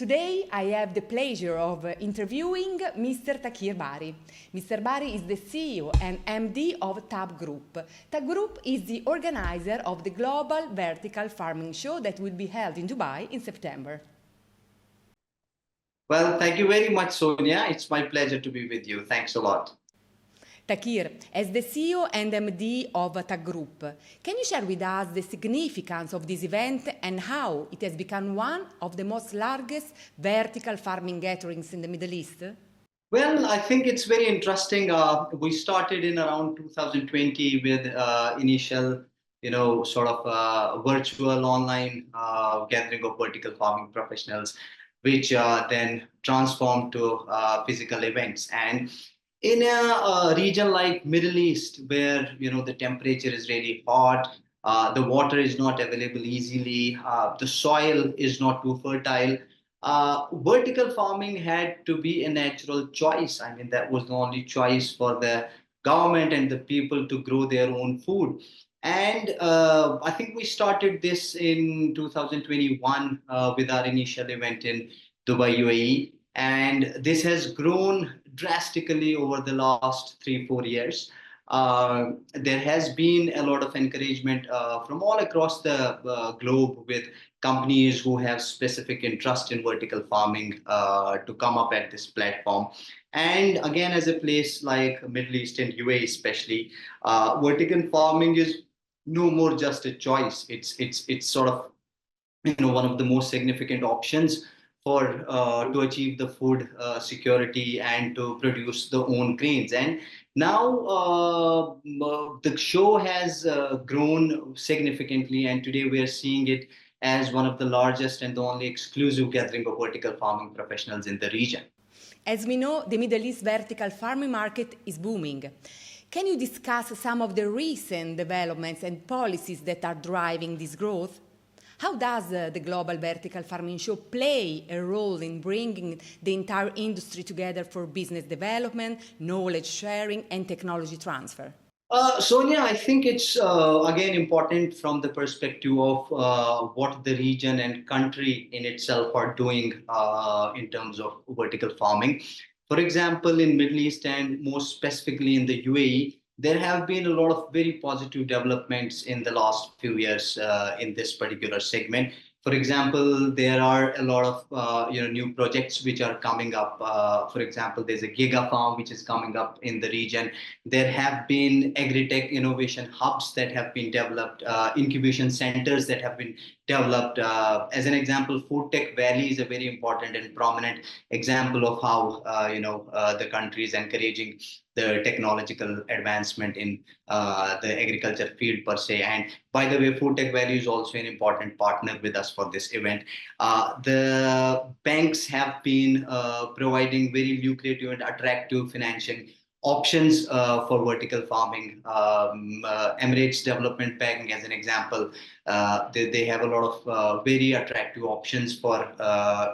Today I have the pleasure of interviewing Mr. Tahir Bari. Mr. Bari is the CEO and MD of TAB Group. TAB Group is the organizer of the Global Vertical Farming Show that will be held in Dubai in September. Well, thank you very much, Sonia. It's my pleasure to be with you. Thanks a lot. Tahir, as the CEO and MD of TAB Group, can you share with us the significance of this event and how it has become one of the most largest vertical farming gatherings in the Middle East? Well, I think it's very interesting. We started in around 2020 with initial, virtual online gathering of vertical farming professionals, which then transformed to physical events. And in a region like Middle East, where the temperature is really hot, the water is not available easily, the soil is not too fertile, vertical farming had to be a natural choice. I mean, that was the only choice for the government and the people to grow their own food. And I think we started this in 2021 with our initial event in Dubai, UAE. And this has grown drastically over the last 3-4 years. There has been a lot of encouragement from all across the globe with companies who have specific interest in vertical farming to come up at this platform. And again, as a place like Middle East and UAE especially, vertical farming is no more just a choice. It's sort of one of the most significant options for to achieve the food security and to produce the own grains. And now the show has grown significantly, and today we are seeing it as one of the largest and the only exclusive gathering of vertical farming professionals in the region. As we know, the Middle East vertical farming market is booming. Can you discuss some of the recent developments and policies that are driving this growth? How does the Global Vertical Farming Show play a role in bringing the entire industry together for business development, knowledge sharing, and technology transfer? Sonia, I think it's, again, important from the perspective of what the region and country in itself are doing in terms of vertical farming. For example, in Middle East and more specifically in the UAE, there have been a lot of very positive developments in the last few years in this particular segment. For example, there are a lot of new projects which are coming up. For example, there's a Giga Farm which is coming up in the region. There have been Agritech innovation hubs that have been developed, incubation centers that have been developed. As an example, Food Tech Valley is a very important and prominent example of how the country is encouraging the technological advancement in the agriculture field per se. And by the way, Food Tech Valley is also an important partner with us for this event. The banks have been providing very lucrative and attractive financing options for vertical farming. Emirates Development Bank, as an example, they have a lot of very attractive options for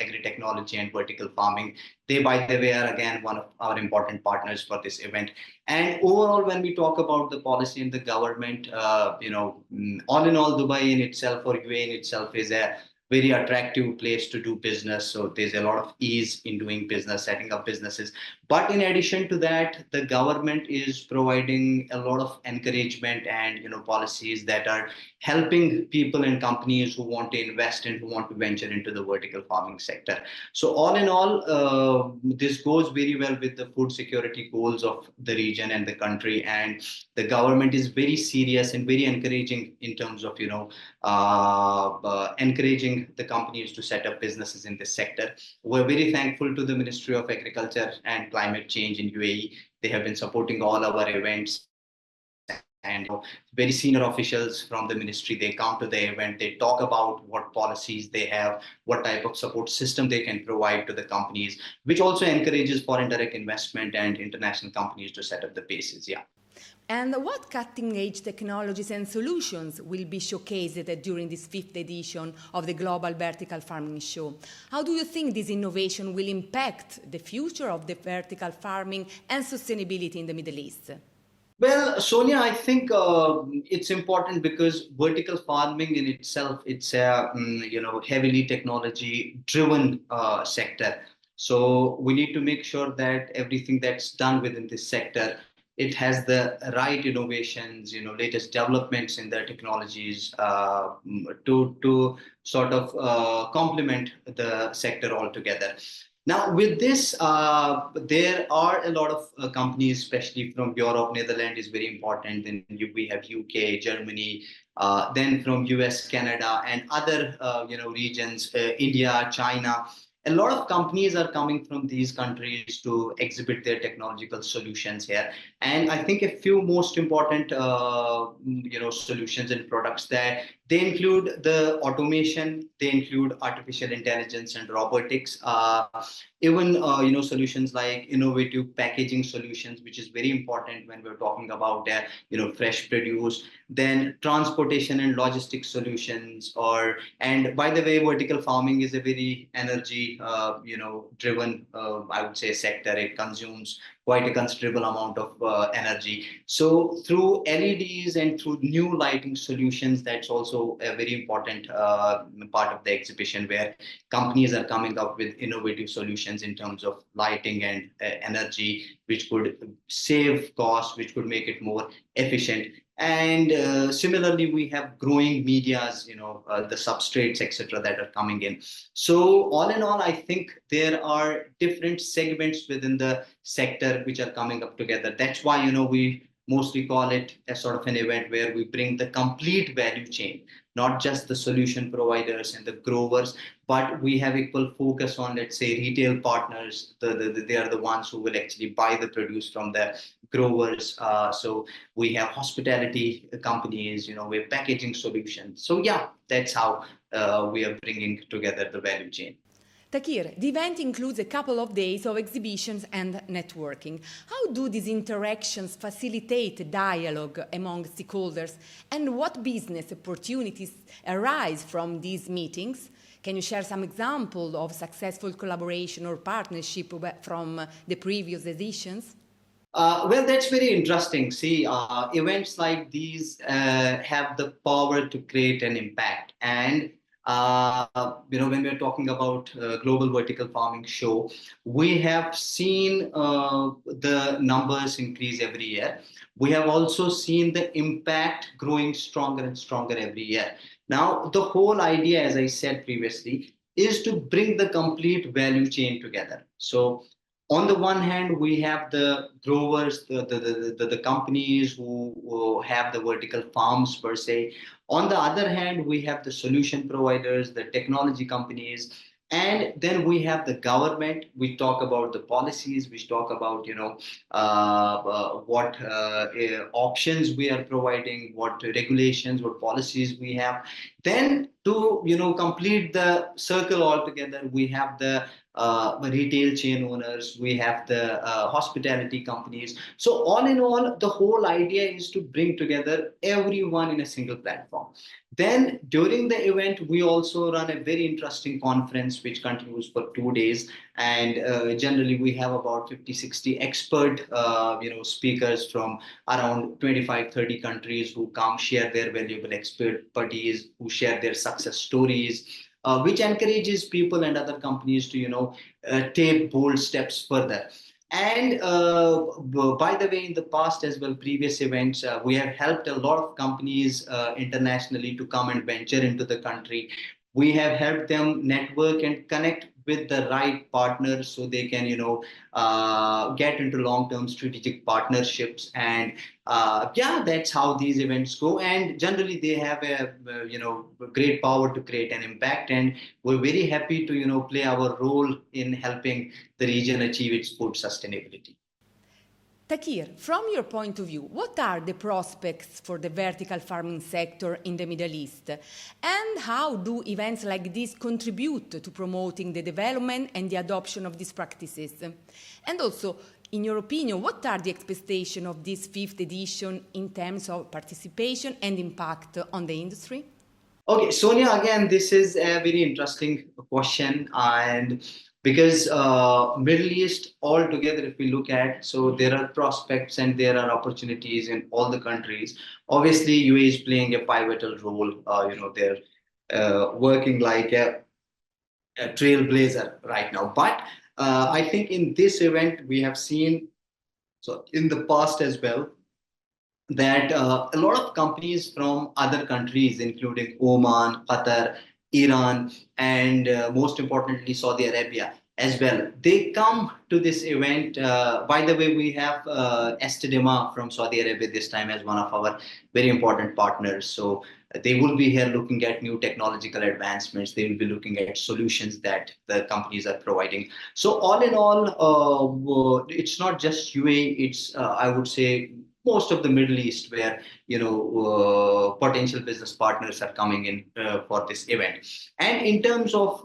agri-technology and vertical farming. They, by the way, are again one of our important partners for this event. And overall, when we talk about the policy and the government, all in all, Dubai in itself or UAE in itself is a very attractive place to do business. So there's a lot of ease in doing business, setting up businesses. But in addition to that, the government is providing a lot of encouragement and policies that are helping people and companies who want to invest and who want to venture into the vertical farming sector. So all in all, this goes very well with the food security goals of the region and the country. And the government is very serious and very encouraging in terms of encouraging the companies to set up businesses in this sector. We're very thankful to the Ministry of Agriculture and Climate Change in UAE. They have been supporting all our events. And very senior officials from the ministry, they come to the event, they talk about what policies they have, what type of support system they can provide to the companies, which also encourages foreign direct investment and international companies to set up the bases. Yeah. And what cutting-edge technologies and solutions will be showcased during this 5th edition of the Global Vertical Farming Show? How do you think this innovation will impact the future of the vertical farming and sustainability in the Middle East? Well, Sonia, I think it's important because vertical farming in itself, it's a heavily technology-driven sector. So we need to make sure that everything that's done within this sector, it has the right innovations, latest developments in the technologies to sort of complement the sector altogether. Now, with this, there are a lot of companies, especially from Europe. Netherlands is very important. Then we have UK, Germany, then from US, Canada, and other regions, India, China. A lot of companies are coming from these countries to exhibit their technological solutions here. And I think a few most important solutions and products there, they include the automation, they include artificial intelligence and robotics. Even solutions like innovative packaging solutions, which is very important when we're talking about fresh produce. Then transportation and logistics solutions, and by the way, vertical farming is a very energy driven, I would say, sector. It consumes quite a considerable amount of energy. So through LEDs and through new lighting solutions, that's also a very important part of the exhibition, where companies are coming up with innovative solutions in terms of lighting and energy, which could save costs, which could make it more efficient. And similarly, we have growing medias, the substrates, etc., that are coming in. So all in all, I think there are different segments within the sector which are coming up together. That's why, we mostly call it a sort of an event where we bring the complete value chain, not just the solution providers and the growers, but we have equal focus on, let's say, retail partners. They are the ones who will actually buy the produce from the growers. So we have hospitality companies, we have packaging solutions. So yeah, that's how we are bringing together the value chain. Tahir, the event includes a couple of days of exhibitions and networking. How do these interactions facilitate dialogue among stakeholders, and what business opportunities arise from these meetings? Can you share some examples of successful collaboration or partnership from the previous editions? Well, that's very interesting. See, events like these have the power to create an impact. And when we're talking about Global Vertical Farming Show, we have seen the numbers increase every year. We have also seen the impact growing stronger and stronger every year. Now, the whole idea, as I said previously, is to bring the complete value chain together. So on the one hand, we have the growers, the companies who have the vertical farms per se. On the other hand, we have the solution providers, the technology companies, and then we have the government. We talk about the policies, we talk about what options we are providing, what regulations, what policies we have. Then to complete the circle altogether, we have the retail chain owners, we have the hospitality companies. So all in all, the whole idea is to bring together everyone in a single platform. Then during the event, we also run a very interesting conference which continues for 2 days. And generally, we have about 50, 60 expert speakers from around 25, 30 countries who come share their valuable expertise, who share their success stories, which encourages people and other companies to take bold steps further. And by the way, in the past as well, previous events, we have helped a lot of companies internationally to come and venture into the country. We have helped them network and connect with the right partners so they can get into long-term strategic partnerships. And that's how these events go. And generally they have a great power to create an impact, and we're very happy to play our role in helping the region achieve its food sustainability. Tahir, from your point of view, what are the prospects for the vertical farming sector in the Middle East? And how do events like this contribute to promoting the development and the adoption of these practices? And also, in your opinion, what are the expectations of this 5th edition in terms of participation and impact on the industry? Okay, Sonia, again, this is a very interesting question. And because Middle East altogether, if we look at, so there are prospects and there are opportunities in all the countries. Obviously, UAE is playing a pivotal role. They're working like a trailblazer right now. But I think in this event, we have seen, so in the past as well, that a lot of companies from other countries, including Oman, Qatar, Iran, and most importantly, Saudi Arabia as well, they come to this event. By the way, we have Estedema from Saudi Arabia this time as one of our very important partners. So they will be here looking at new technological advancements. They will be looking at solutions that the companies are providing. So all in all, it's not just UAE. It's I would say most of the Middle East, where potential business partners are coming in for this event. And in terms of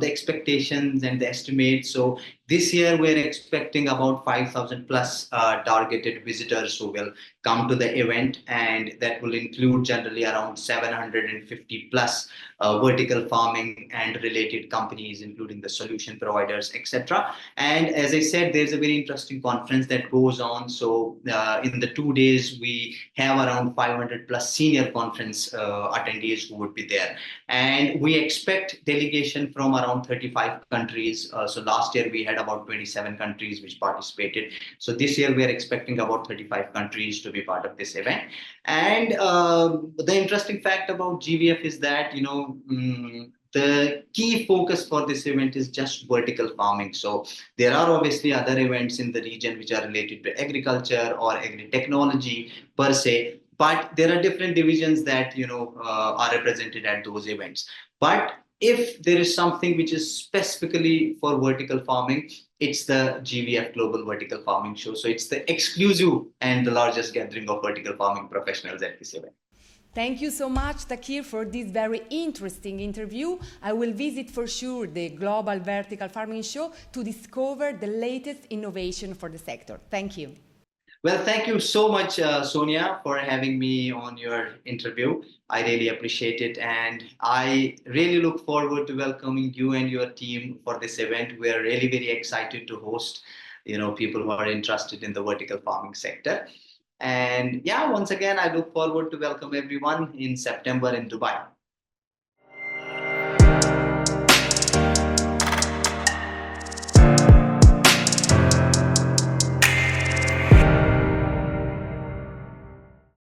the expectations and the estimates, so this year we're expecting about 5,000 plus targeted visitors who will come to the event, and that will include generally around 750 plus vertical farming and related companies, including the solution providers, etc. And as I said, there's a very interesting conference that goes on. So in the 2 days, we have around 500 plus senior conference attendees who would be there. And we expect delegation from around 35 countries. So last year we had about 27 countries which participated. So this year we are expecting about 35 countries to be part of this event. And the interesting fact about GVF is that, the key focus for this event is just vertical farming. So there are obviously other events in the region which are related to agriculture or agri-technology per se, but there are different divisions that are represented at those events. But if there is something which is specifically for vertical farming, it's the GVF Global Vertical Farming Show. So it's the exclusive and the largest gathering of vertical farming professionals at this event. Thank you so much, Tahir, for this very interesting interview. I will visit for sure the Global Vertical Farming Show to discover the latest innovation for the sector. Thank you. Well, thank you so much, Sonia, for having me on your interview. I really appreciate it. And I really look forward to welcoming you and your team for this event. We're really very excited to host, people who are interested in the vertical farming sector. And yeah, once again, I look forward to welcome everyone in September in Dubai.